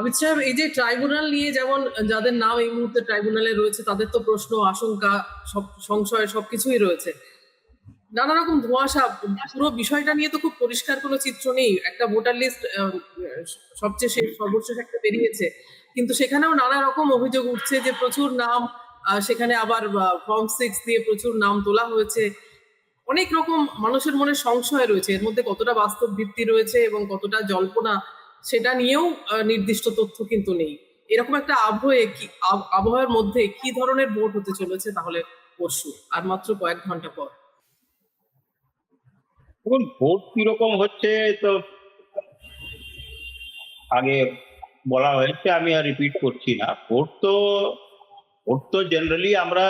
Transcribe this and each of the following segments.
অমিত সাহেব, এই যে ট্রাইব্যুনাল নিয়ে যেমন যাদের নাম এই মুহূর্তে ট্রাইব্যুনালে রয়েছে তাদের তো প্রশ্ন, আশঙ্কা, সব সংশয় সবকিছুই রয়েছে, নানা রকম ধোঁয়াশা। পুরো বিষয়টা নিয়ে তো খুব পরিষ্কার কোনো চিত্র নেই। একটা ভোটার লিস্ট সবচেয়ে সর্বশেষ একটা বেরিয়েছে, কিন্তু সেখানেও নানা রকম অভিযোগ উঠছে যে প্রচুর নাম, সেখানে আবার ফর্ম 6 দিয়ে প্রচুর নাম তোলা হয়েছে। অনেক রকম মানুষের মনে সংশয় রয়েছে, এর মধ্যে কতটা বাস্তব ভিত্তি রয়েছে এবং কতটা জল্পনা সেটা নিয়েও নির্দিষ্ট তথ্য কিন্তু নেই। এরকম একটা আবহাওয়ার মধ্যে কি ধরনের ভোট হতে চলেছে তাহলে পরশু, আর মাত্র কয়েক ঘন্টা পর? এখন ভোট কিরকম হচ্ছে তো আগে বলা হয়েছে, আমি আর রিপিট করছি না। ভোট তো জেনারেলি আমরা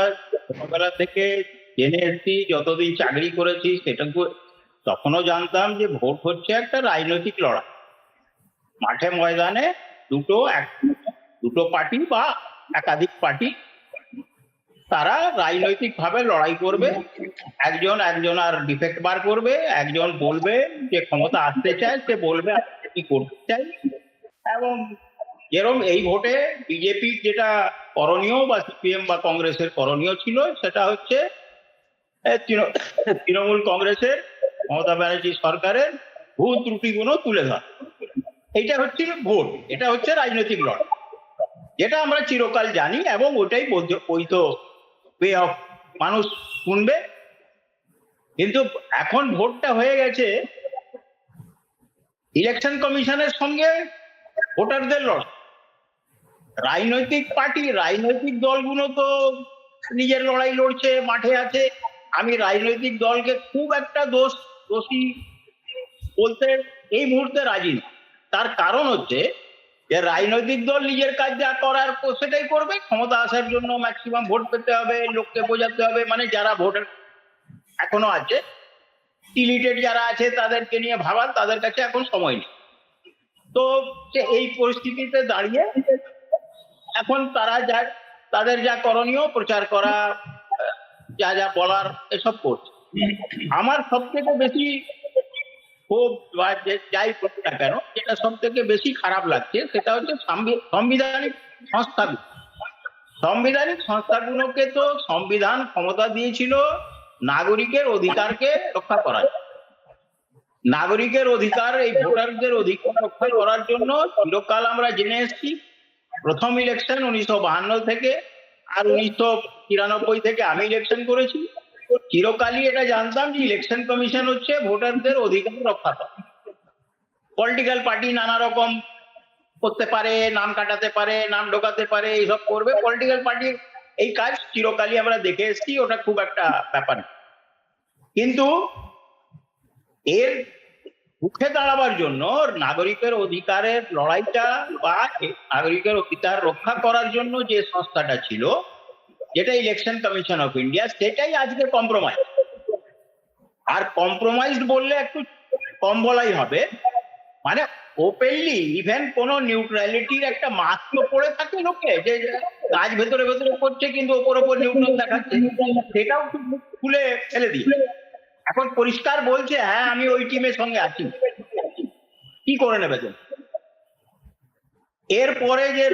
ছোটবেলা থেকে জেনে এসেছি, যতদিন চাকরি করেছি সেটাকে তখনও জানতাম যে ভোট হচ্ছে একটা রাজনৈতিক লড়াই। মাঠে ময়দানে দুটো পার্টি বা একাধিক পার্টি তারা রাজনৈতিক ভাবে লড়াই করবে। একজন আর ডিফেক্ট বার করবে, একজন বলবে যে ক্ষমতা আসতে চায়, সে বলবে কি করতে চাই। এবং যেরকম এই ভোটে বিজেপির যেটা করণীয় বা সিপিএম বা কংগ্রেসের করণীয় ছিল, সেটা হচ্ছে তৃণমূল কংগ্রেসের, মমতা ব্যানার্জি সরকারের ভুল ত্রুটিগুলো তুলে ধরা। এইটা হচ্ছে ভোট, এটা হচ্ছে রাজনৈতিক লড়াই, যেটা আমরা চিরকাল জানি, এবং ওটাই বৈধ ওয়ে অফ মানুষ শুনবে। কিন্তু এখন ভোটটা হয়ে গেছে ইলেকশন কমিশনের সঙ্গে ভোটারদের লড়াই। রাজনৈতিক পার্টি, রাজনৈতিক দলগুলো তো নিজের লড়াই লড়ছে, মাঠে আছে। আমি রাজনৈতিক দলকে খুব একটা দোষী বলতে এই মুহূর্তে রাজি না। তার কারণ হচ্ছে যে রাজনৈতিক দল নিজের কাজ যা করার সেটাই করবে। ক্ষমতা আসার জন্য ম্যাক্সিমাম ভোট পেতে হবে, লোককে বোঝাতে হবে, মানে যারা ভোটার এখনো আছে, ইলিটেড যারা আছে তাদেরকে নিয়ে ভাবার তাদের কাছে এখন সময় নেই। তো এই পরিস্থিতিতে দাঁড়িয়ে এখন তাদের যা করণীয়, প্রচার করা, যা যা বলার, এসব করছে। আমার সব থেকে বেশি খুব যাই করতে না কেন, যেটা সব থেকে বেশি খারাপ লাগছে সেটা হচ্ছে সাংবিধানিক সংস্থাগুলোকে তো সংবিধান ক্ষমতা দিয়েছিল নাগরিকের অধিকারকে রক্ষা করার। নাগরিকের অধিকার, এই ভোটারদের অধিকার রক্ষা করার জন্য চিরকাল আমরা জেনে এসেছি। প্রথম ইলেকশন 1952 থেকে, আর 1993 থেকে আমি ইলেকশন করেছি। চিরকালই এটা জানতাম যে ইলেকশন কমিশন হচ্ছে ভোটারদের অধিকার রক্ষা করে। পলিটিক্যাল পার্টি নানা রকম করতে পারে, নাম কাটাতে পারে, নাম ঢোকাতে পারে, এইসব করবে। পলিটিক্যাল পার্টির এই কাজ চিরকালই আমরা দেখে এসেছি, ওটা খুব একটা ব্যাপার। কিন্তু এর রুখে দাঁড়াবার জন্য নাগরিকের অধিকারের লড়াইটা বা নাগরিকের অধিকার রক্ষা করার জন্য যে সংস্থাটা ছিল, যেটা ইলেকশন কমিশন অফ ইন্ডিয়া, সেটাই আজকে কম্প্রোমাইজ। আর কম্প্রোমাইজ বললে একটু কম বলাই হবে, মানে ওপেনলি ইভেন কোন নিউট্রালিটির একটা মাস্ক পড়ে থাকে লোকে, যে কাজ ভেতরে ভেতরে করছে কিন্তু ওপর নিউট্রাল দেখাচ্ছে, সেটাও খুলে ফেলে দিই। এখন পরিষ্কার বলছে হ্যাঁ আমি ওই টিমের সঙ্গে আছি। কি করে নেবে? এরপরে যে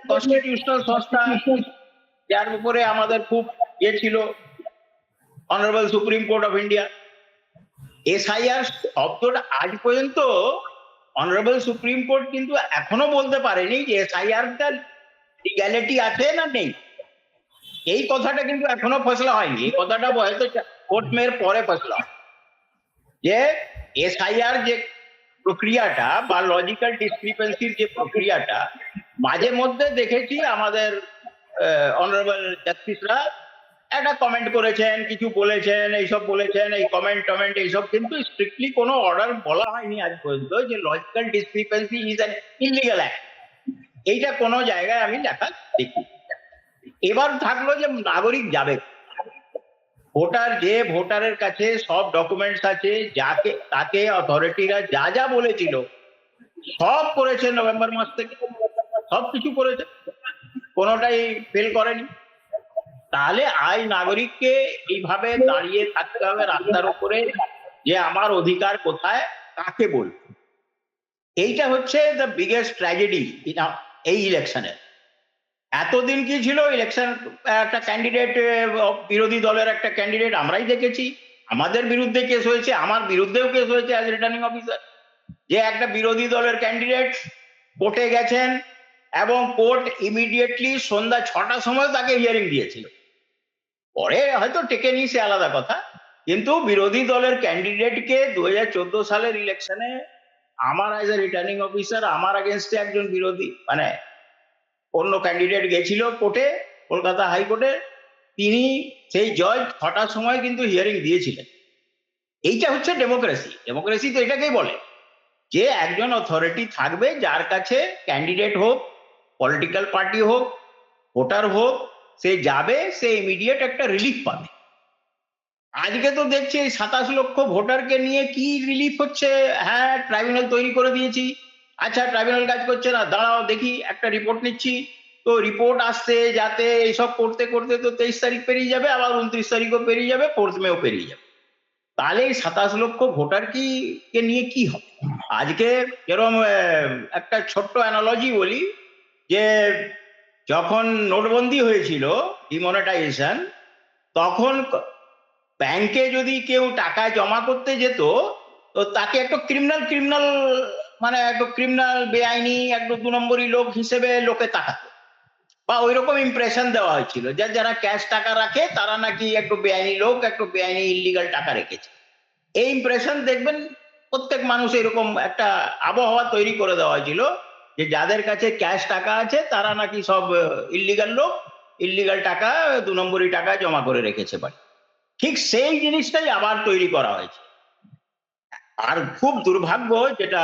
কনস্টিটিউশনাল সংস্থা যার উপরে আমাদের খুব ছিল, honourable supreme court of India, SIR শব্দটা আজ পর্যন্ত অনারেবল সুপ্রিম কোর্ট কিন্তু এখনো বলতে পারেনি যে এসআইআর টা লিগ্যালিটি আছে না নেই। এই কথাটা কিন্তু এখনো ফয়সলা হয়নি। এই কথাটা হয়তো কোর্ট মেয়ের পরে ফয়সলা হয় যে এসআইআর যে প্রক্রিয়াটা বা লজিক্যাল ডিসক্রিপেন্সির যে প্রক্রিয়াটা, মাঝে মধ্যে দেখেছি আমাদের অনারেবল জাস্টিসরা একটা কমেন্ট করেছেন, কিছু বলেছেন, এইসব বলেছেন, এই কমেন্ট এইসব, কিন্তু স্ট্রিক্টলি কোনো অর্ডার বলা হয়নি আজ পর্যন্ত যে logical discrepancy is an illegal act. এইটা কোনো জায়গায় আমি লেখা দেখি। এবার থাকলো যে নাগরিক যাবে, ভোটারের কাছে সব ডকুমেন্টস আছে, তাকে অথরিটিরা যা যা বলেছিল সব করেছে। নভেম্বর মাস থেকে সবকিছু করেছে, কোনোটাই ফেল করেনি। তাহলে নাগরিককে এইভাবে দাঁড়িয়ে থাকতে হবে রাস্তার উপরে যে আমার অধিকার কোথায়, কাকে বলবো? এইটা হচ্ছে দ্য বিগেস্ট ট্র্যাজেডি এই ইলেকশনে। এতদিন কি ছিল, ইলেকশন একটা ক্যান্ডিডেট, বিরোধী দলের একটা ক্যান্ডিডেট আমরাই দেখেছি, আমাদের বিরুদ্ধে কেস হয়েছে, আমার বিরুদ্ধেও কেস হয়েছে অ্যাজ রিটার্নিং অফিসার, যে একটা বিরোধী দলের ক্যান্ডিডেট কোর্টে গেছেন এবং কোর্ট ইমিডিয়েটলি সন্ধ্যা 6টার সময় তাকে হিয়ারিং দিয়েছিল। পরে হয়তো টেকে নি, সে আলাদা কথা, কিন্তু বিরোধী দলের ক্যান্ডিডেটকে 2014 সালের ইলেকশনে আমার এজ এ রিটার্নিং অফিসার, আমার আগেনস্টে একজন বিরোধী মানে অন্য ক্যান্ডিডেট গেছিল কোর্টে, কলকাতা হাইকোর্টে, তিনি সেই জজ 6টার সময় কিন্তু হিয়ারিং দিয়েছিলেন। এইটা হচ্ছে ডেমোক্রেসি। ডেমোক্রেসি তো এটাকেই বলে যে একজন অথরিটি থাকবে যার কাছে ক্যান্ডিডেট হোক, পলিটিক্যাল পার্টি হোক, ভোটার হোক, সে যাবে, সে ইমিডিয়েট একটা রিলিফ পাবে। আজকে তো দেখছি 27 লক্ষ ভোটারকে নিয়ে কি রিলিফ হচ্ছে, হ্যাঁ ট্রাইব্যুনাল তৈরি করে দিয়েছি, আচ্ছা ট্রাইব্যুনাল কাজ করছে না, দাঁড়াও দেখি একটা রিপোর্ট নিচ্ছি, তো রিপোর্ট আসতে যাতে এইসব করতে করতে তো 23 তারিখ পেরিয়ে যাবে, আবার 29 তারিখও পেরিয়ে যাবে, 4 মেও পেরিয়ে যাবে। তাহলে এই 27 লক্ষ ভোটার কে নিয়ে কি হবে? আজকে যেরকম একটা ছোট্ট অ্যানালজি বলি, যে যখন নোটবন্দি হয়েছিল, ডিমনিটাইজেশন, তখন ব্যাংকে যদি কেউ টাকা জমা করতে যেত, তো তাকে একটা ক্রিমিনাল মানে একটা ক্রিমিনাল, বেআইনি, একটা 2 নম্বরই লোক হিসেবে লোকে তাকাতো, বা ওই রকম ইমপ্রেশন দেওয়া হয়েছিল যে যারা ক্যাশ টাকা রাখে তারা নাকি একটু বেআইনি লোক, একটু বেআইনি ইলিগাল টাকা রেখেছে। এই ইমপ্রেশন দেখবেন প্রত্যেক মানুষ, এরকম একটা আবহাওয়া তৈরি করে দেওয়া হয়েছিল যে যাদের কাছে ক্যাশ টাকা আছে তারা নাকি সব ইলিগাল লোক, ইলিগাল টাকা, 2 নম্বরই টাকা জমা করে রেখেছে বাড়ি। ঠিক সেই জিনিসটাই আবার তৈরি করা হয়েছে। আর খুব দুর্ভাগ্য, যেটা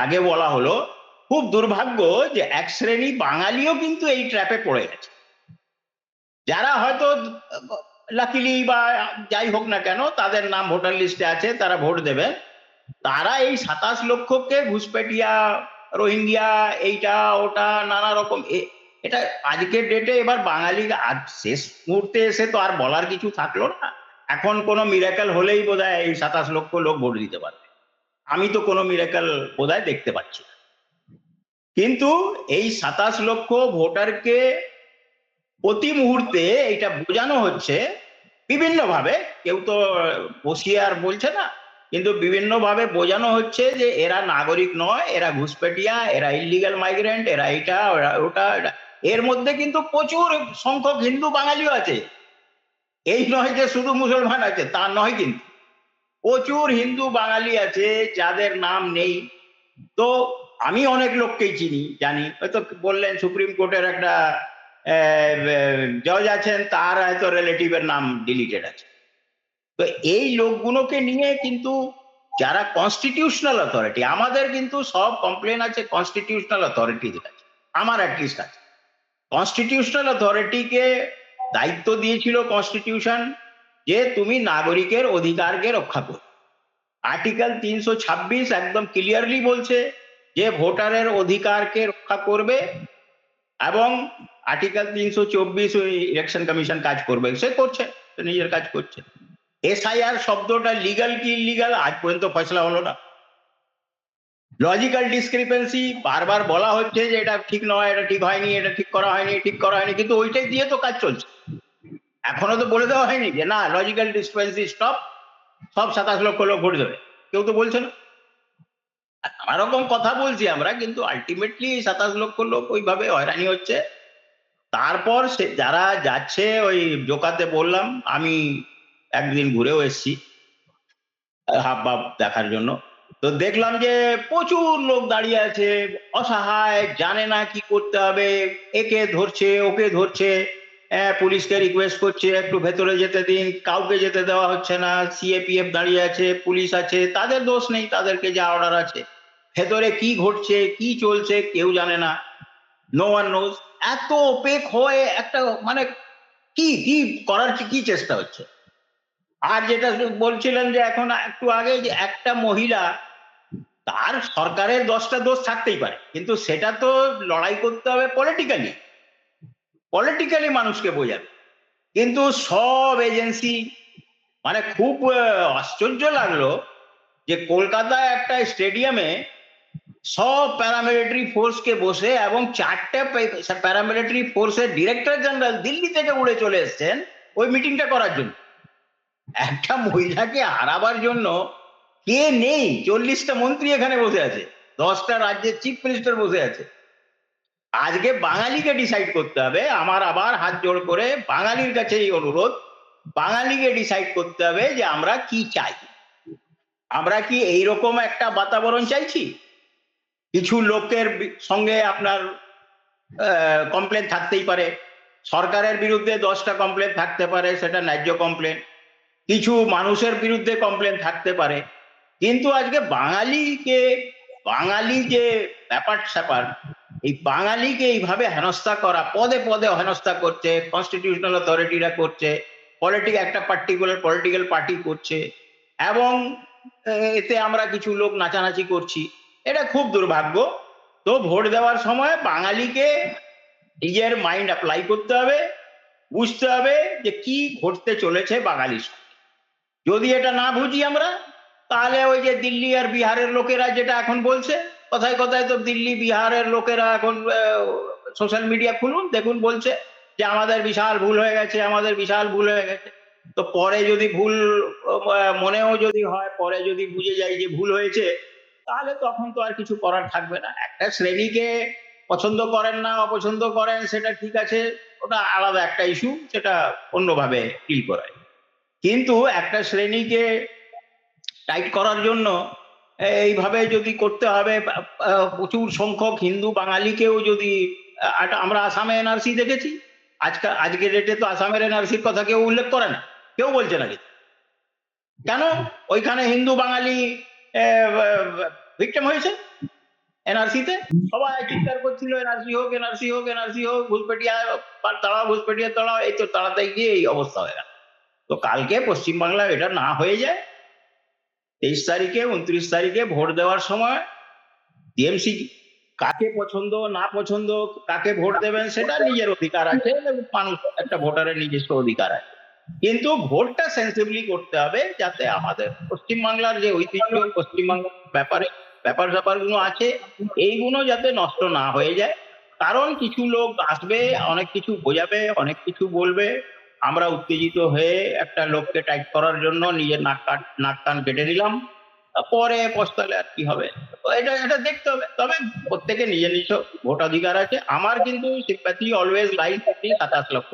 আগে বলা হলো, খুব দুর্ভাগ্য যে এক শ্রেণী বাঙালিও কিন্তু এই ট্র্যাপে পড়ে গেছে, যারা হয়তো লাকিলি বা যাই হোক না কেন তাদের নাম ভোটার লিস্টে আছে, তারা ভোট দেবে, তারা এই 27 লক্ষকে ঘুষপেটিয়া, রোহিঙ্গিয়া, এইটা ওটা নানা রকম, এটা আজকের ডেটে এবার বাঙালি আজ শেষ মুহূর্তে এসে তো আর বলার কিছু থাকলো না। এখন কোনো মিরাকেল হলেই বোধহয় এই 27 লক্ষ লোক ভোট দিতে পারবে। আমি তো কোনো মিরাকেল বোধহয় দেখতে পাচ্ছি না। কিন্তু এই 27 লক্ষ ভোটারকে প্রতি মুহূর্তে এটা বোঝানো হচ্ছে বিভিন্নভাবে, কেউ তো বসিয়ে আর বলছে না, কিন্তু বিভিন্নভাবে বোঝানো হচ্ছে যে এরা নাগরিক নয়, এরা ঘুষপেটিয়া, এরা ইলিগাল মাইগ্রেন্ট, এরা এটা ওটা। এর মধ্যে কিন্তু প্রচুর সংখ্যক হিন্দু বাঙালিও আছে, এই নয় যে শুধু মুসলমান আছে, তা নয়, কিন্তু প্রচুর হিন্দু বাঙালি আছে যাদের নাম নেই। তো আমি অনেক লোককেই চিনি, জানি, হয়তো বললেন সুপ্রিম কোর্টের একটা জজ আছেন, তার হয়তো রিলেটিভের নাম ডিলিটেড আছে। তো এই লোকগুলোকে নিয়ে কিন্তু যারা কনস্টিটিউশনাল অথরিটি, আমাদের কিন্তু সব কমপ্লেন আছে কনস্টিটিউশনাল অথরিটির কাছে, আমার অ্যাটলিস্ট আছে। কনস্টিটিউশনাল অথরিটিকে দায়িত্ব দিয়েছিল কনস্টিটিউশন যে তুমি নাগরিকের অধিকারকে রক্ষা করো। আর্টিকেল 326 একদম ক্লিয়ারলি বলছে যে ভোটারের অধিকারকে রক্ষা করবে, এবং আর্টিকেল 324 ওই ইলেকশন কমিশন কাজ করবে, সে করছে, নিজের কাজ করছে। এসআইআর শব্দটা লিগাল কি ইলিগাল আজ পর্যন্ত ফয়সলা হলো না। লজিক্যাল ডিসক্রিপেন্সি বারবার বলা হচ্ছে যে এটা ঠিক নয়, এটা ঠিক হয়নি, এটা ঠিক করা হয়নি, ঠিক করা হয়নি, কিন্তু ওইটাই দিয়ে তো কাজ চলছে। এখনো তো বলে দেওয়া হয়নি যে না, লজিক্যাল ডিসক্রিপেন্সি স্টপ, সব 27 লক্ষ লোক ভোট দেবে, কেউ তো বলছে না। নানা রকম কথা বলছি আমরা, কিন্তু আলটিমেটলি 27 লক্ষ লোক ওইভাবে হয়রানি হচ্ছে। তারপর সে যারা যাচ্ছে ওই জোকাতে, বললাম আমি একদিন ঘুরেও এসেছি হাব ভাব দেখার জন্য, তো দেখলাম যে প্রচুর লোক দাঁড়িয়ে আছে, অসহায়, জানে না কি করতে হবে, একে ধরছে ওকে ধরছে, পুলিশকে রিকোয়েস্ট করছে একটু ভেতরে যেতে দিন, কাউকে যেতে দেওয়া হচ্ছে না, সিএপিএফ দাঁড়িয়ে আছে, পুলিশ আছে, তাদের দোষ নেই, তাদেরকে যা অর্ডার আছে। ভেতরে কি ঘটছে কি চলছে কেউ জানে না, নো ওয়ান নোজ। এত ওপেক হয়ে একটা মানে কি কি করার কি চেষ্টা হচ্ছে। আর যেটা বলছিলেন যে এখন একটু আগে, যে একটা মহিলা, তার সরকারের 10টা দোষ থাকতেই পারে, কিন্তু সেটা তো লড়াই করতে হবে পলিটিক্যালি, পলিটিক্যালি মানুষকে বোঝাবে। কিন্তু সব এজেন্সি, মানে খুব আশ্চর্য লাগলো যে কলকাতায় একটা স্টেডিয়ামে সব প্যারামিলিটারি ফোর্সকে বসে এবং 4টে প্যারামিলিটারি ফোর্সের ডিরেক্টর জেনারেল দিল্লি থেকে উড়ে চলে এসেছেন ওই মিটিংটা করার জন্য। একটা মহিলাকে হারাবার জন্য কে নেই? 40টা মন্ত্রী এখানে বসে আছে, 10টা রাজ্যের চিফ মিনিস্টার বসে আছে। আজকে বাঙালিকে ডিসাইড করতে হবে। আমার আবার হাত জোড় করে বাঙালির কাছে এই অনুরোধ, বাঙালিকে ডিসাইড করতে হবে যে আমরা কি চাই। আমরা কি এইরকম একটা বাতাবরণ চাইছি? কিছু লোকের সঙ্গে আপনার কমপ্লেন থাকতেই পারে, সরকারের বিরুদ্ধে 10টা কমপ্লেন থাকতে পারে, সেটা ন্যায্য কমপ্লেন। কিছু মানুষের বিরুদ্ধে কমপ্লেন থাকতে পারে, কিন্তু আজকে বাঙালি যে ব্যাপার স্যাপার, এই বাঙালিকে এইভাবে হেনস্থা করা, পদে পদে হেনস্থা করছে, কনস্টিটিউশনাল অথরিটিরা করছে, একটা পার্টিকুলার পলিটিক্যাল পার্টি করছে, এবং এতে আমরা কিছু লোক নাচানাচি করছি। এটা খুব দুর্ভাগ্য। তো ভোট দেওয়ার সময় বাঙালিকে নিজের মাইন্ড অ্যাপ্লাই করতে হবে, বুঝতে হবে যে কি ঘটতে চলেছে বাঙালির সঙ্গে। যদি এটা না বুঝি আমরা, তাহলে ওই যে দিল্লি আর বিহারের লোকেরা যেটা এখন বলছে, কথায় কথায় তো দিল্লি বিহারের লোকেরা এখন সোশ্যাল মিডিয়া খুলুন, দেখুন বলছে যে আমাদের বিশাল ভুল হয়ে গেছে, আমাদের বিশাল ভুল হয়ে গেছে। তো পরে যদি ভুল মনেও যদি হয়, পরে যদি বুঝে যাই যে ভুল হয়েছে, তাহলে তখন তো আর কিছু করার থাকবে না। একটা শ্রেণীকে পছন্দ করেন না, অপছন্দ করেন, সেটা ঠিক আছে, ওটা আলাদা একটা ইস্যু, সেটা অন্যভাবে ডিল করায়। কিন্তু একটা শ্রেণীকে টাইট করার জন্য এইভাবে যদি করতে হবে, প্রচুর সংখ্যক হিন্দু বাঙালিকেও যদি আমরা আসামে এনআরসি দেখেছি, আজকের ডেটে তো আসামের এনআরসির কথা কেউ উল্লেখ করে না, কেউ বলছে না কিছু। কেন? ওইখানে হিন্দু বাঙালি ভিক্টিম হয়েছে এনআরসিতে, সবাই চিৎকার করছিল এনআরসি হোক, এনআরসি হোক, এনআরসি হোক, ঘুষপেটিয়া তাড়াও, এই তো তাড়াতে গিয়ে এই অবস্থা হয়ে গেল। তো কালকে পশ্চিমবাংলায় এটা না হয়ে যায়, 23 তারিখে 29 তারিখে ভোট দেওয়ার সময় টিএমসি কাকে পছন্দ না পছন্দ, কাকে ভোট দেবেন, সেটা নিজের অধিকার আছে, মানুষ একটা ভোটারের নিজস্ব অধিকার আছে। কিন্তু ভোটটা সেন্সিবলি করতে হবে, যাতে আমাদের পশ্চিমবাংলার যে ঐতিহ্য, পশ্চিমবাংলার ব্যাপারগুলো আছে, এইগুলো যাতে নষ্ট না হয়ে যায়। কারণ কিছু লোক আসবে, অনেক কিছু বোঝাবে, অনেক কিছু বলবে, আমরা উত্তেজিত হয়ে একটা লোককে টাইট করার জন্য নিজের নাক কান কেটে দিলাম, পরে পস্তালে আর কি হবে। এটা দেখতে হবে। তবে প্রত্যেকে নিজের নিজ ভোটাধিকার আছে। আমার কিন্তু সিম্প্যাথি অলওয়েজ লাইস 27 লক্ষ